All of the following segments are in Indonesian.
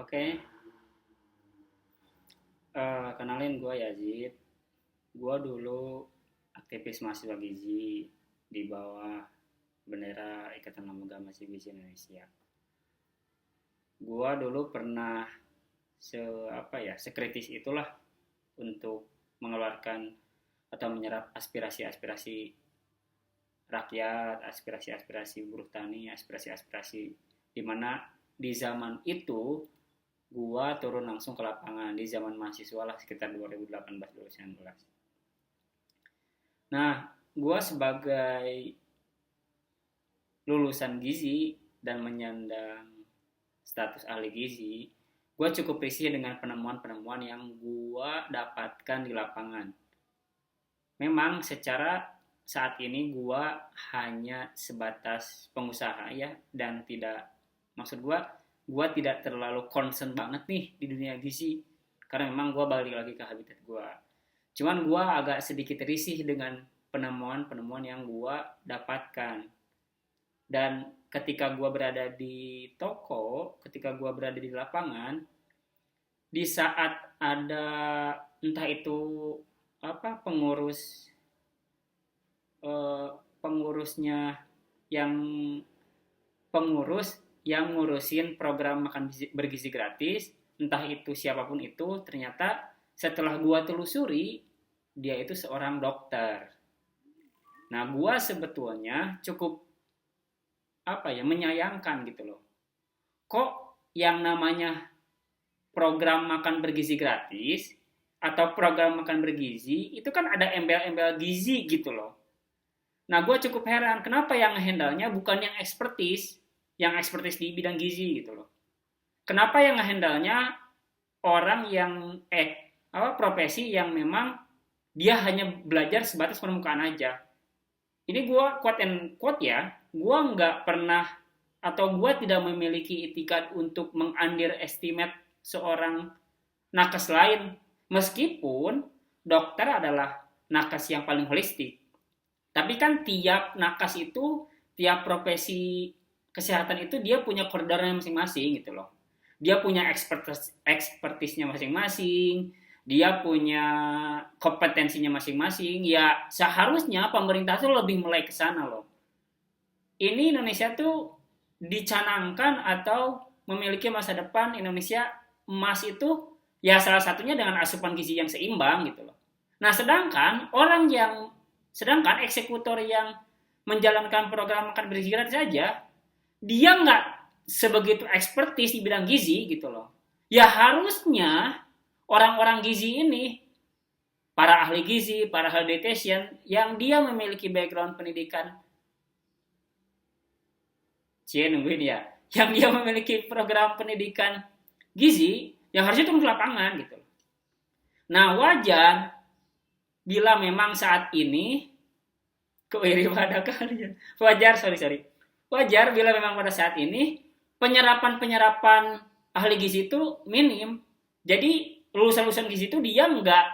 Oke, kenalin gue Yazid. Gue dulu aktivis mahasiswa gizi di bawah bendera Ikatan Lembaga Mahasiswa Gizi Indonesia. Gue dulu pernah sekritis itulah untuk mengeluarkan atau menyerap aspirasi-aspirasi rakyat, aspirasi-aspirasi buruh tani, aspirasi-aspirasi di mana di zaman itu gua turun langsung ke lapangan di zaman mahasiswa lah sekitar 2018-2019. Nah, gua sebagai lulusan gizi dan menyandang status ahli gizi, gua cukup risih dengan penemuan-penemuan yang gua dapatkan di lapangan. Memang secara saat ini gua hanya sebatas pengusaha ya, dan tidak, maksud gua tidak terlalu concern banget nih di dunia gizi karena memang gua balik lagi ke habitat gua. Cuman gua agak sedikit risih dengan penemuan-penemuan yang gua dapatkan. Dan ketika gua berada di toko, ketika gua berada di lapangan, di saat ada entah itu pengurus eh, pengurusnya yang pengurus yang ngurusin program makan bergizi gratis, entah itu siapapun itu, ternyata setelah gua telusuri, dia itu seorang dokter. Nah, gua sebetulnya cukup menyayangkan gitu loh. Kok yang namanya program makan bergizi gratis atau program makan bergizi itu kan ada embel-embel gizi gitu loh. Nah, gue cukup heran kenapa yang handle-nya bukan yang ekspertis di bidang gizi gitu loh. Kenapa yang handle-nya orang yang profesi yang memang dia hanya belajar sebatas permukaan aja. Ini gue quote and quote ya, gue nggak pernah atau gue tidak memiliki itikat untuk mengunderestimate seorang nakes lain, meskipun dokter adalah nakes yang paling holistik. Tapi kan tiap nakas itu, tiap profesi kesehatan itu dia punya koridornya masing-masing gitu loh. Dia punya ekspertisnya masing-masing, dia punya kompetensinya masing-masing. Ya seharusnya pemerintah tuh lebih mulai ke sana loh. Ini Indonesia tuh dicanangkan atau memiliki masa depan Indonesia emas itu ya salah satunya dengan asupan gizi yang seimbang gitu loh. Nah, sedangkan eksekutor yang menjalankan program makan bergizi gratis saja, dia nggak sebegitu ekspertis di bidang gizi gitu loh. Ya harusnya orang-orang gizi ini, para ahli gizi, para health dietitian, yang dia memiliki background pendidikan, nungguin ya, yang dia memiliki program pendidikan gizi, yang harusnya turun ke lapangan gitu. Nah, wajar bila memang saat ini keiri pada kalian. Wajar bila memang pada saat ini penyerapan ahli gizi itu minim. Jadi lulusan gizi itu dia nggak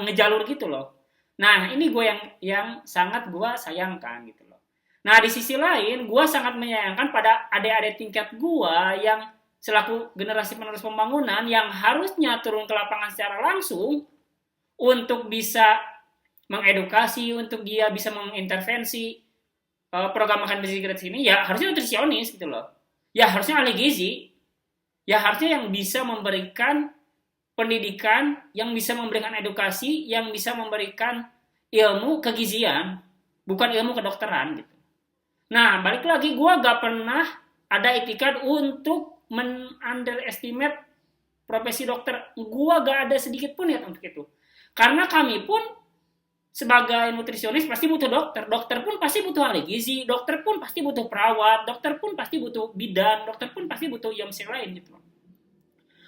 ngejalur gitu loh. Nah, ini gue yang sangat gue sayangkan gitu loh. Nah, di sisi lain gue sangat menyayangkan pada adik-adik tingkat gue yang selaku generasi penerus pembangunan yang harusnya turun ke lapangan secara langsung untuk bisa mengedukasi, untuk dia bisa mengintervensi program makan bergizi gratis ini, ya harusnya nutrisionis gitu loh. Ya harusnya ahli gizi, ya harusnya yang bisa memberikan pendidikan, yang bisa memberikan edukasi, yang bisa memberikan ilmu kegizian, bukan ilmu kedokteran gitu. Nah, balik lagi, gue gak pernah ada etikat untuk underestimate profesi dokter. Gue gak ada sedikit pun ya untuk itu. Karena kami pun sebagai nutrisionis pasti butuh dokter pun pasti butuh ahli gizi, dokter pun pasti butuh perawat, dokter pun pasti butuh bidan, dokter pun pasti butuh yang lain gitu.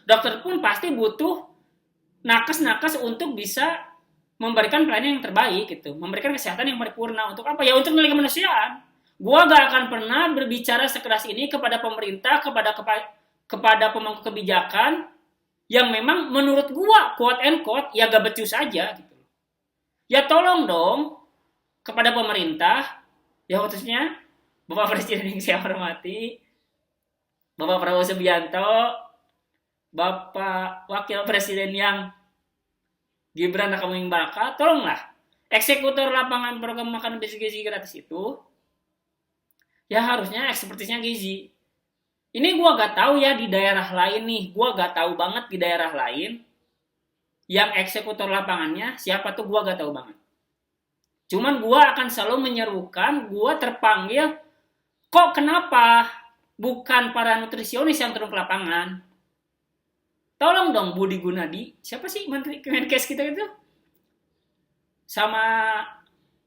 Dokter pun pasti butuh nakes untuk bisa memberikan pelayanan yang terbaik gitu, memberikan kesehatan yang paripurna. Untuk apa? Ya untuk nilai kemanusiaan. Gua gak akan pernah berbicara sekeras ini kepada pemerintah, kepada pemangku kebijakan yang memang menurut gua quote and quote ya gak becus aja gitu. Ya tolong dong kepada pemerintah, ya khususnya Bapak Presiden yang saya hormati, Bapak Prabowo Subianto, Bapak Wakil Presiden yang Gibran Rakabuming Raka, tolonglah eksekutor lapangan program makan bergizi gratis itu ya harusnya ekspertisnya gizi. Ini gua gak tahu ya di daerah lain nih, gua gak tahu banget di daerah lain yang eksekutor lapangannya siapa tuh gua gak tahu banget. Cuman gua akan selalu menyerukan, gua terpanggil, kok kenapa bukan para nutrisionis yang turun ke lapangan? Tolong dong Budi Gunadi, siapa sih Menteri Kemenkes kita itu? Sama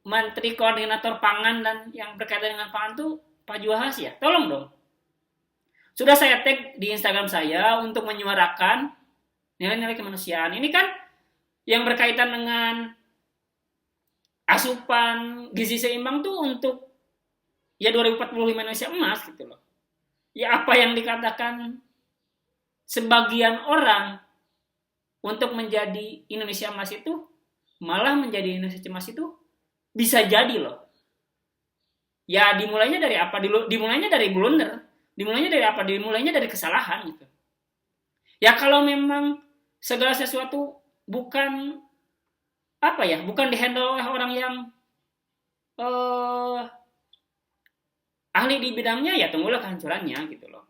Menteri Koordinator Pangan dan yang berkaitan dengan pangan tuh Pak Juhas ya. Tolong dong. Sudah saya tag di Instagram saya untuk menyuarakan nilai-nilai kemanusiaan. Ini kan yang berkaitan dengan asupan gizi seimbang tuh untuk ya 2045 Indonesia emas gitu loh. Ya apa yang dikatakan sebagian orang untuk menjadi Indonesia emas itu malah menjadi Indonesia emas itu bisa jadi loh. Ya dimulainya dari apa? Dimulainya dari blunder. Dimulainya dari apa? Dimulainya dari kesalahan gitu. Ya kalau memang segala sesuatu bukan apa ya? Bukan dihandle oleh orang yang ahli di bidangnya, ya tunggulah kehancurannya gitu loh.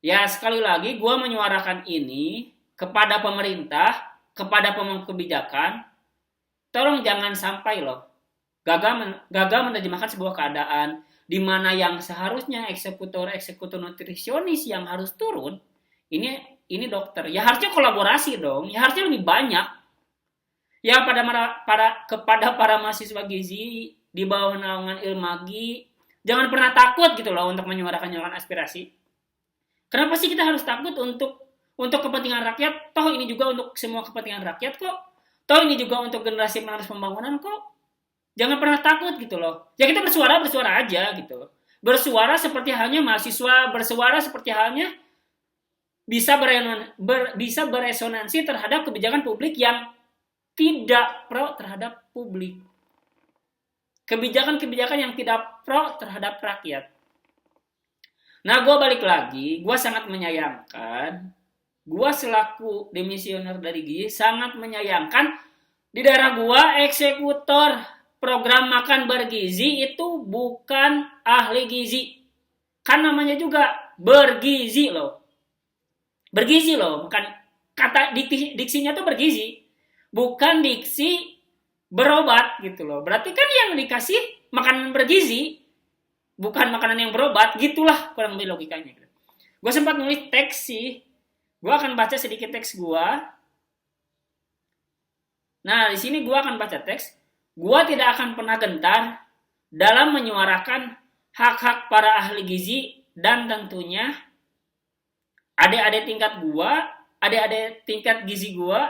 Ya sekali lagi gue menyuarakan ini kepada pemerintah, kepada pemangku kebijakan, tolong jangan sampai loh gagal menerjemahkan sebuah keadaan di mana yang seharusnya eksekutor nutrisionis yang harus turun, ini dokter. Ya harusnya kolaborasi dong, ya harusnya lebih banyak. Ya kepada para mahasiswa gizi di bawah naungan Ilmagi, jangan pernah takut gitu loh untuk menyuarakan aspirasi. Kenapa sih kita harus takut untuk kepentingan rakyat? Toh ini juga untuk semua kepentingan rakyat kok. Toh ini juga untuk generasi penerus pembangunan kok. Jangan pernah takut gitu loh. Ya kita bersuara aja gitu loh. Bersuara seperti halnya mahasiswa, bersuara seperti halnya bisa beresonansi terhadap kebijakan publik yang tidak pro terhadap publik. Kebijakan-kebijakan yang tidak pro terhadap rakyat. Nah, gue balik lagi, gue sangat menyayangkan, gue selaku demisioner dari gizi sangat menyayangkan di daerah gue eksekutor program makan bergizi itu bukan ahli gizi. Kan namanya juga bergizi loh. Bergizi loh, bukan kata diksinya tuh bergizi. Bukan diksi berobat gitu loh. Berarti kan yang dikasih makanan bergizi, bukan makanan yang berobat, gitulah kurang lebih logikanya. Gue sempat nulis teks sih, gue akan baca sedikit teks gue. Nah di sini gue akan baca teks. Gue tidak akan pernah gentar dalam menyuarakan hak-hak para ahli gizi dan tentunya adik-adik tingkat gue, adik-adik tingkat gizi gue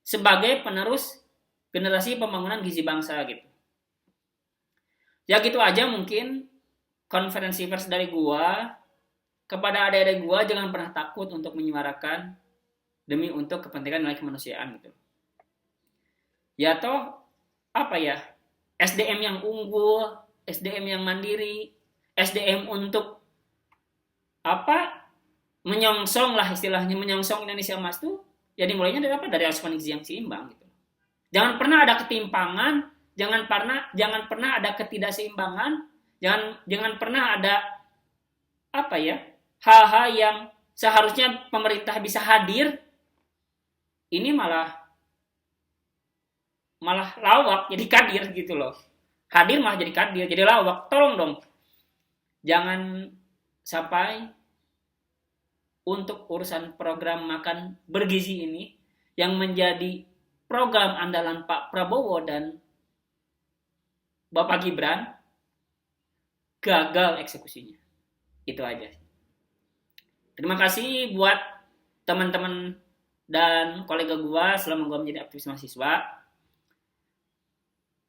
sebagai penerus generasi pembangunan gizi bangsa gitu. Ya gitu aja mungkin konferensi pers dari gua. Kepada adik-adik gua, jangan pernah takut untuk menyuarakan demi untuk kepentingan nilai kemanusiaan gitu. Ya toh apa ya? SDM yang unggul, SDM yang mandiri, SDM untuk apa? Menyongsong lah istilahnya, menyongsong Indonesia emas tuh ya dimulainya dari apa? Dari asupan gizi yang seimbang gitu. Jangan pernah ada ketimpangan, jangan pernah ada ketidakseimbangan, jangan pernah ada apa ya? Hal-hal yang seharusnya pemerintah bisa hadir, ini malah lawak jadi kadir gitu loh. Hadir malah jadi kadir, jadi lawak. Tolong dong. Jangan sampai untuk urusan program makan bergizi ini yang menjadi program andalan Pak Prabowo dan Bapak Gibran gagal eksekusinya. Itu aja. Terima kasih buat teman-teman dan kolega gua selama gua menjadi aktivis mahasiswa.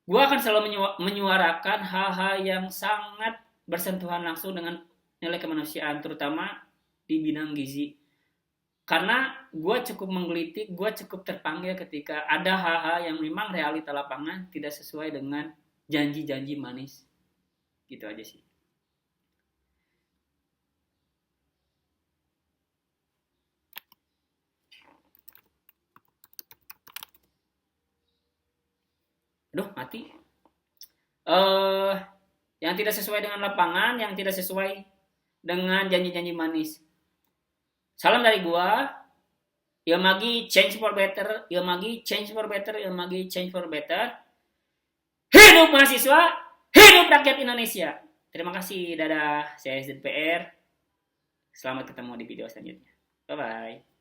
Gua akan selalu menyuarakan hal-hal yang sangat bersentuhan langsung dengan nilai kemanusiaan, terutama di bidang gizi. Karena gue cukup menggelitik, gue cukup terpanggil ketika ada hal-hal yang memang realita lapangan tidak sesuai dengan janji-janji manis. Gitu aja sih. Aduh, mati. Yang tidak sesuai dengan lapangan, yang tidak sesuai dengan janji-janji manis. Salam dari gua. Ilmagi change for better, Ilmagi change for better, Ilmagi change for better. Hidup mahasiswa, hidup rakyat Indonesia. Terima kasih, dadah. Saya SDPR. Selamat ketemu di video selanjutnya. Bye-bye.